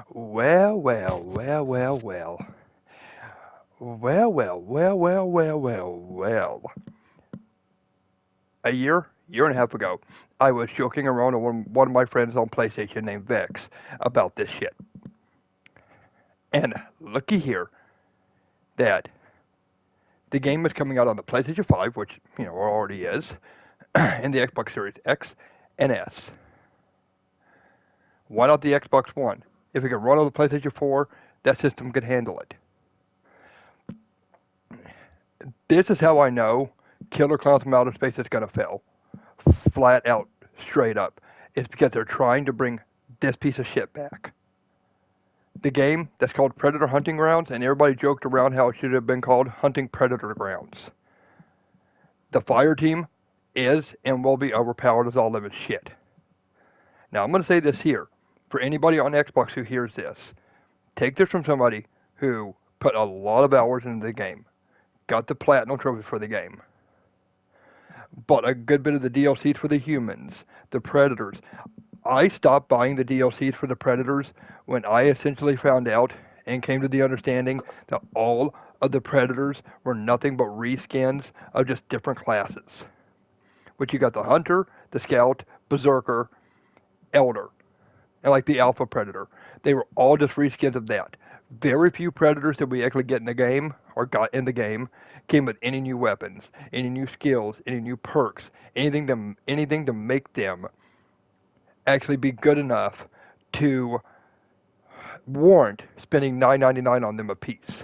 Well, well, well, well, well. Well, well, well, well, well, well, well. A year and a half ago, I was joking around with one of my friends on PlayStation named Vex about this shit. And looky here, that the game is coming out on the PlayStation 5, which, already is, and the Xbox Series X and S. Why not the Xbox One? If it can run on the PlayStation 4, that system could handle it. This is how I know Killer Clowns from Outer Space is going to fail. Flat out, straight up. It's because they're trying to bring this piece of shit back. The game that's called Predator Hunting Grounds, and everybody joked around how it should have been called Hunting Predator Grounds. The fire team is and will be overpowered as all living shit. Now, I'm going to say this here. For anybody on Xbox who hears this, take this from somebody who put a lot of hours into the game, got the platinum trophy for the game, bought a good bit of the DLCs for the humans, the Predators. I stopped buying the DLCs for the Predators when I essentially found out and came to the understanding that all of the Predators were nothing but reskins of just different classes. Which you got the Hunter, the Scout, Berserker, Elder, and like the Alpha Predator. They were all just reskins of that. Very few Predators that we actually get in the game, or got in the game, came with any new weapons, any new skills, any new perks, anything to make them actually be good enough to warrant spending $9.99 on them a piece.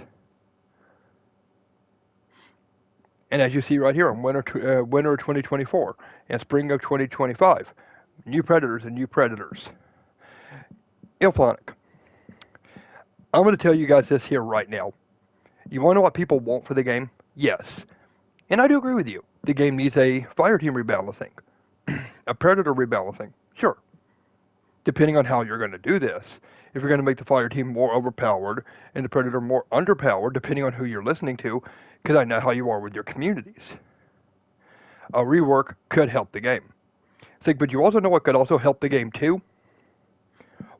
And as you see right here, in winter of 2024 and spring of 2025, new Predators and new Predators. Ilphonic. I'm going to tell you guys this here right now. You want to know what people want for the game? Yes. And I do agree with you. The game needs a fire team rebalancing. A Predator rebalancing. Sure. Depending on how you're going to do this. If you're going to make the fire team more overpowered and the Predator more underpowered, depending on who you're listening to, because I know how you are with your communities. A rework could help the game. It's like, but you also know what could also help the game too?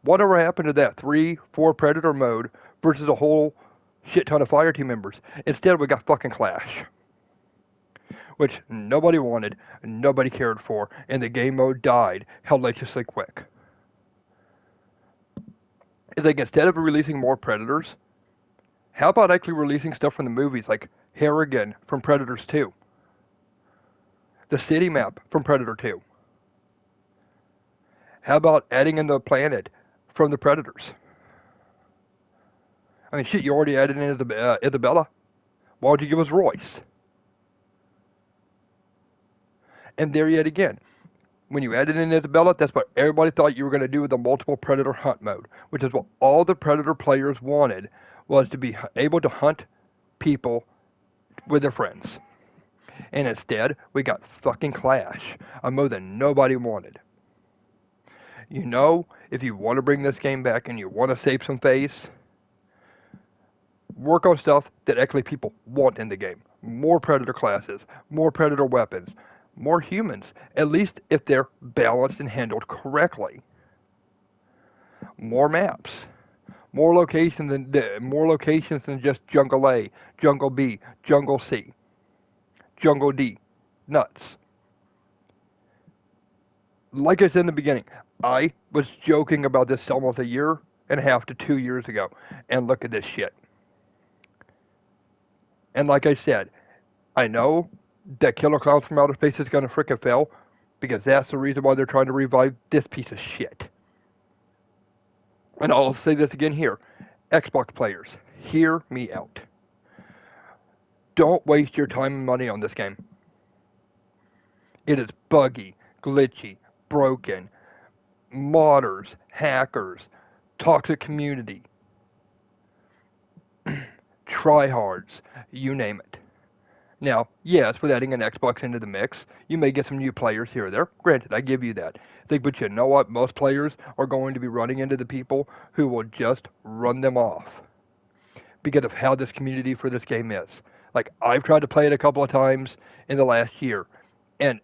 Whatever happened to that 3-4 Predator mode versus a whole shit ton of fire team members? Instead, we got fucking Clash. Which nobody wanted, nobody cared for, and the game mode died hellaciously quick. It's like, instead of releasing more Predators, how about actually releasing stuff from the movies like Harrigan from Predators 2? The city map from Predator 2. How about adding in the planet from the Predators? I mean, shit, you already added in Isabella. Why would you give us Royce? And there yet again, when you added in Isabella, that's what everybody thought you were going to do with the multiple Predator hunt mode, which is what all the Predator players wanted, was to be able to hunt people with their friends. And instead, we got fucking Clash, a mode that nobody wanted. You know, if you want to bring this game back and you want to save some face, work on stuff that actually people want in the game. More Predator classes, more Predator weapons, more humans, at least if they're balanced and handled correctly. More maps, more locations than just Jungle A, Jungle B, Jungle C, Jungle D. Nuts. Like I said in the beginning, I was joking about this almost a year and a half to 2 years ago, and look at this shit. And like I said, I know that Killer Clowns from Outer Space is going to frickin' fail, because that's the reason why they're trying to revive this piece of shit. And I'll say this again here. Xbox players, hear me out. Don't waste your time and money on this game. It is buggy, glitchy, broken, modders, hackers, toxic community, tryhards, you name it. Now, yes, with adding an Xbox into the mix, you may get some new players here or there. Granted, I give you that. But you know what? Most players are going to be running into the people who will just run them off because of how this community for this game is. Like, I've tried to play it a couple of times in the last year, and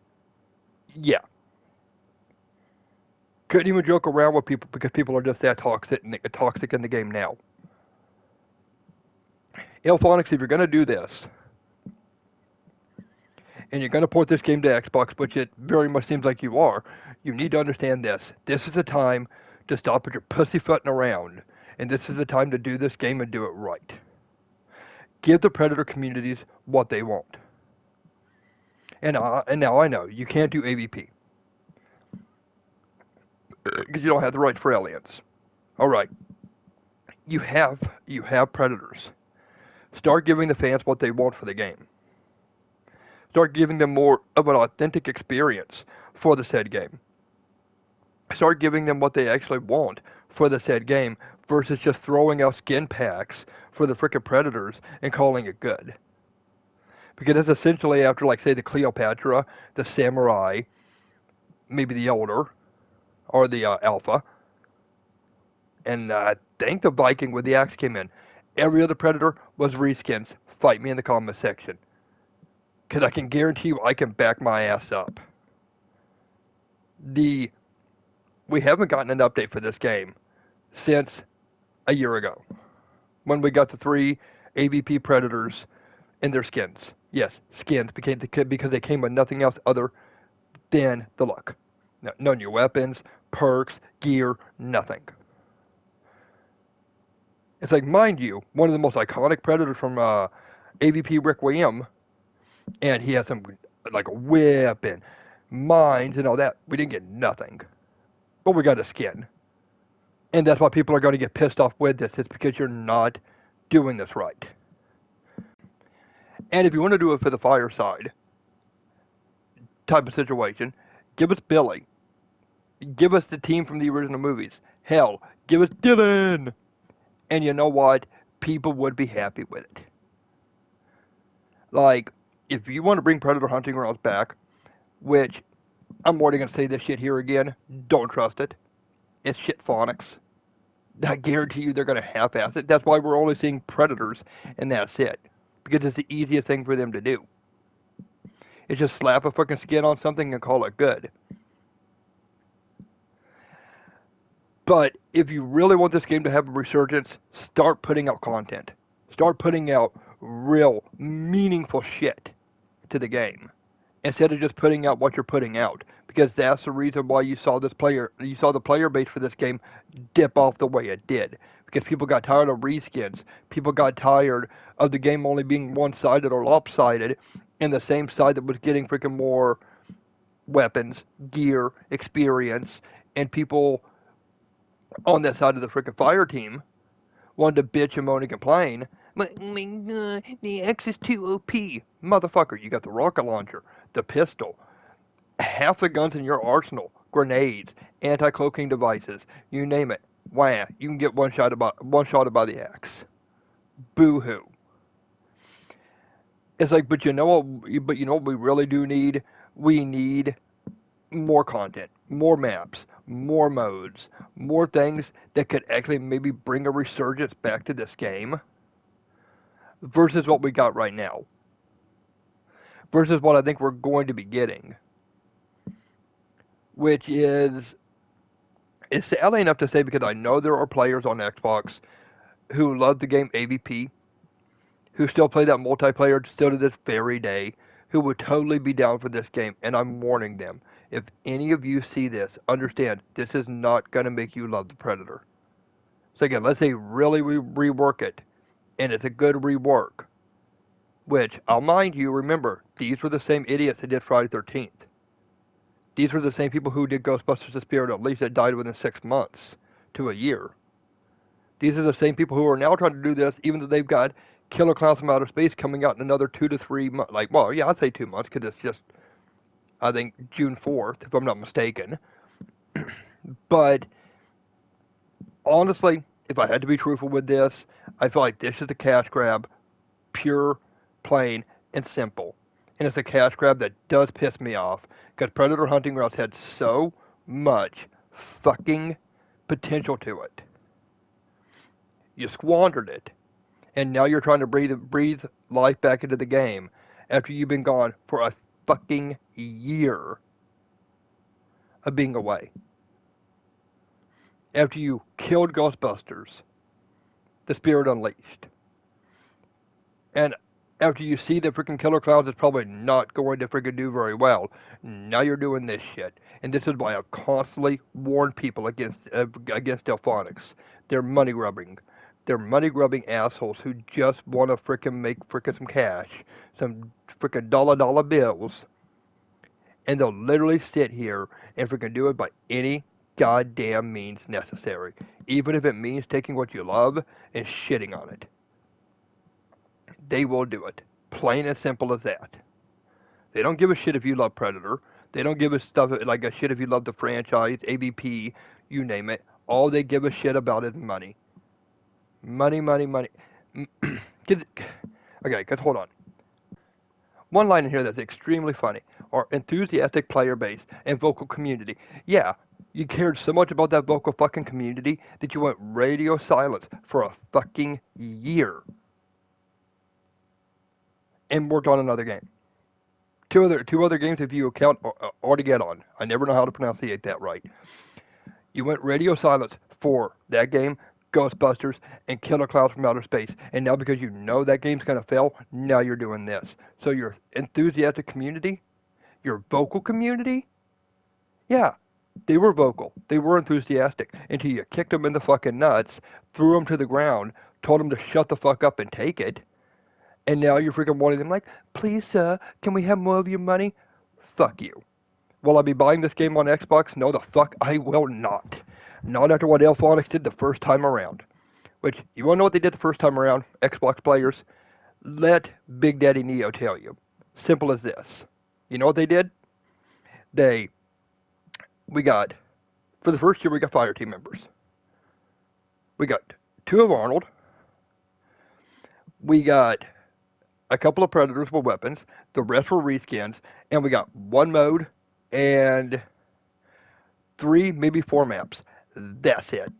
yeah. Couldn't even joke around with people because people are just that toxic in the game now. Elphonics, if you're going to do this, and you're going to port this game to Xbox, which it very much seems like you are, you need to understand this. This is the time to stop with your pussyfooting around, and this is the time to do this game and do it right. Give the Predator communities what they want. And now I know you can't do AVP because you don't have the rights for aliens. All right, you have Predators. Start giving the fans what they want for the game. Start giving them more of an authentic experience for the said game. Start giving them what they actually want for the said game versus just throwing out skin packs for the frickin' Predators and calling it good. Because that's essentially after, like, say, the Cleopatra, the Samurai, maybe the Elder, or the Alpha, and I think the Viking with the axe came in. Every other Predator was reskins. Fight me in the comment section. Because I can guarantee you I can back my ass up. We haven't gotten an update for this game since a year ago. When we got the 3 AVP Predators in their skins. Yes, skins, because they came with nothing else other than the look. No new weapons, perks, gear, nothing. It's like, mind you, one of the most iconic Predators from AVP Requiem, and he had some, like, a whip and mines and all that. We didn't get nothing. But we got a skin. And that's why people are going to get pissed off with this. It's because you're not doing this right. And if you want to do it for the fireside type of situation, give us Billy. Give us the team from the original movies. Hell, give us Dylan. And you know what? People would be happy with it. Like, if you want to bring Predator Hunting Grounds back, which I'm already going to say this shit here again, don't trust it. It's shit phonics. I guarantee you they're going to half-ass it. That's why we're only seeing Predators, and that's it. Because it's the easiest thing for them to do. It's just slap a fucking skin on something and call it good. But if you really want this game to have a resurgence, start putting out content. Start putting out real, meaningful shit to the game. Instead of just putting out what you're putting out. Because that's the reason why you saw the player base for this game dip off the way it did. Because people got tired of reskins. People got tired of the game only being one-sided or lopsided, and the same side that was getting freaking more weapons, gear, experience, and people on that side of the freaking fire team wanted to bitch and moan and complain. The X is too OP. Motherfucker, you got the rocket launcher, the pistol, half the guns in your arsenal, grenades, anti-cloaking devices, you name it. Wham! You can get one shot by the axe. Boo-hoo. It's like, but you know what we really do need? We need more content, more maps, more modes, more things that could actually maybe bring a resurgence back to this game versus what we got right now. Versus what I think we're going to be getting. Which is, it's sadly enough to say, because I know there are players on Xbox who love the game AVP, who still play that multiplayer still to this very day, who would totally be down for this game, and I'm warning them. If any of you see this, understand, this is not going to make you love the Predator. So again, let's say really we rework it, and it's a good rework. Which, I'll mind you, remember, these were the same idiots that did Friday 13th. These were the same people who did Ghostbusters: The Spirit Unleashed that died within 6 months to a year. These are the same people who are now trying to do this, even though they've got Killer Clowns from Outer Space coming out in another 2 to 3 months. Like, well, yeah, I'd say 2 months, because it's just, I think, June 4th, if I'm not mistaken. But, honestly, if I had to be truthful with this, I feel like this is a cash grab, pure, plain, and simple. And it's a cash grab that does piss me off, because Predator Hunting Grounds had so much fucking potential to it. You squandered it. And now you're trying to breathe life back into the game after you've been gone for a fucking year of being away. after you killed Ghostbusters, the Spirit Unleashed, and after you see that freaking Killer Clowns is probably not going to freaking do very well, now you're doing this shit. And this is why I constantly warn people against Delphonics. They're money grubbing. They're money grubbing assholes who just want to freaking make freaking some cash, some freaking dollar bills, and they'll literally sit here and freaking do it by any goddamn means necessary, even if it means taking what you love and shitting on it. They will do it. Plain and simple as that. They don't give a shit if you love Predator. They don't give a stuff like a shit if you love the franchise, AVP, you name it. All they give a shit about is money. Money, money, money. Okay, because hold on. One line in here that's extremely funny. Our enthusiastic player base and vocal community. Yeah, you cared so much about that vocal fucking community that you went radio silence for a fucking year. And worked on another game. Two other games if you account Armageddon. I never know how to pronounce that right. You went radio silence for that game, Ghostbusters, and Killer Clowns from Outer Space. And now because you know that game's gonna fail, now you're doing this. So your enthusiastic community, your vocal community, yeah, they were vocal. They were enthusiastic until you kicked them in the fucking nuts, threw them to the ground, told them to shut the fuck up and take it. And now you're freaking wanting them like, please, sir, can we have more of your money? Fuck you. Will I be buying this game on Xbox? No, the fuck I will not. Not after what Delphonics did the first time around. Which, you want to know what they did the first time around, Xbox players? Let Big Daddy Neo tell you. Simple as this. You know what they did? For the first year, we got fire team members. We got 2 of Arnold. We got a couple of Predators with weapons, the rest were reskins, and we got 1 mode and 3, maybe 4 maps. That's it.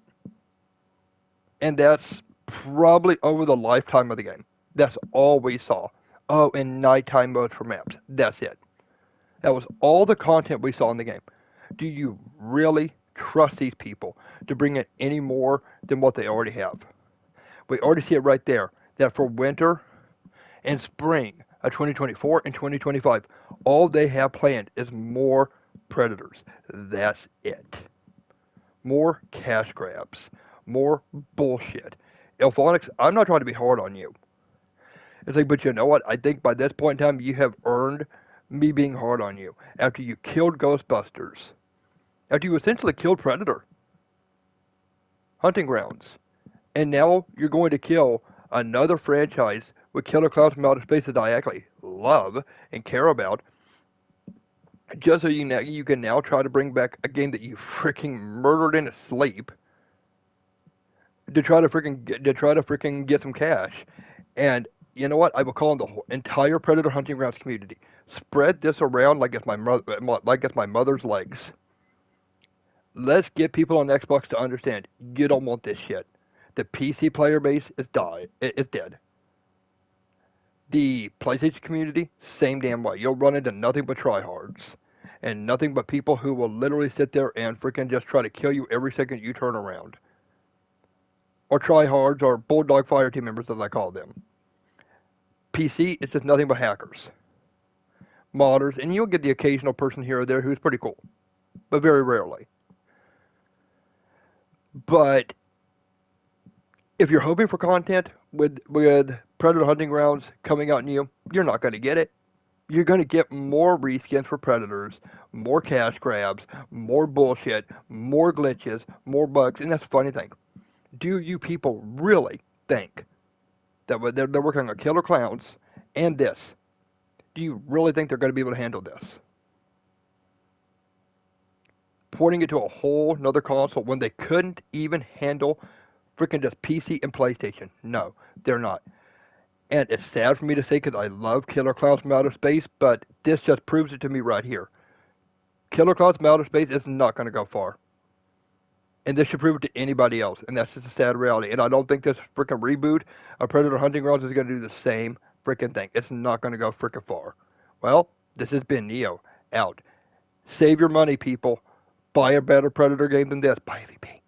And that's probably over the lifetime of the game. That's all we saw. Oh, and nighttime modes for maps. That's it. That was all the content we saw in the game. Do you really trust these people to bring in any more than what they already have? We already see it right there, that for winter and spring of 2024 and 2025, all they have planned is more Predators. That's it. More cash grabs. More bullshit. Elphonics, I'm not trying to be hard on you. It's like, but you know what? I think by this point in time, you have earned me being hard on you. After you killed Ghostbusters. After you essentially killed Predator. Hunting Grounds. And now you're going to kill another franchise with Killer Clowns from Outer Space that I actually love and care about, just so you can now try to bring back a game that you freaking murdered in its sleep to try to freaking get some cash. And you know what? I will call on the whole entire Predator Hunting Grounds community. Spread this around like it's my mother's legs. Let's get people on Xbox to understand you don't want this shit. The PC player base is dead. The PlayStation community, same damn way. You'll run into nothing but tryhards. And nothing but people who will literally sit there and freaking just try to kill you every second you turn around. Or tryhards, or Bulldog Fire Team members as I call them. PC, it's just nothing but hackers. Modders, and you'll get the occasional person here or there who's pretty cool. But very rarely. But if you're hoping for content with Predator Hunting Grounds coming out new, you're not going to get it. You're going to get more reskins for Predators, more cash grabs, more bullshit, more glitches, more bugs. And that's the funny thing. Do you people really think that they're working on Killer Clowns and this? Do you really think they're going to be able to handle this? Porting it to a whole nother console when they couldn't even handle freaking just PC and PlayStation. No, they're not. And it's sad for me to say because I love Killer Clowns from Outer Space, but this just proves it to me right here. Killer Clowns from Outer Space is not going to go far. And this should prove it to anybody else, and that's just a sad reality. And I don't think this freaking reboot of Predator Hunting Grounds is going to do the same freaking thing. It's not going to go freaking far. Well, this has been Neo, out. Save your money, people. Buy a better Predator game than this. Buy AVP.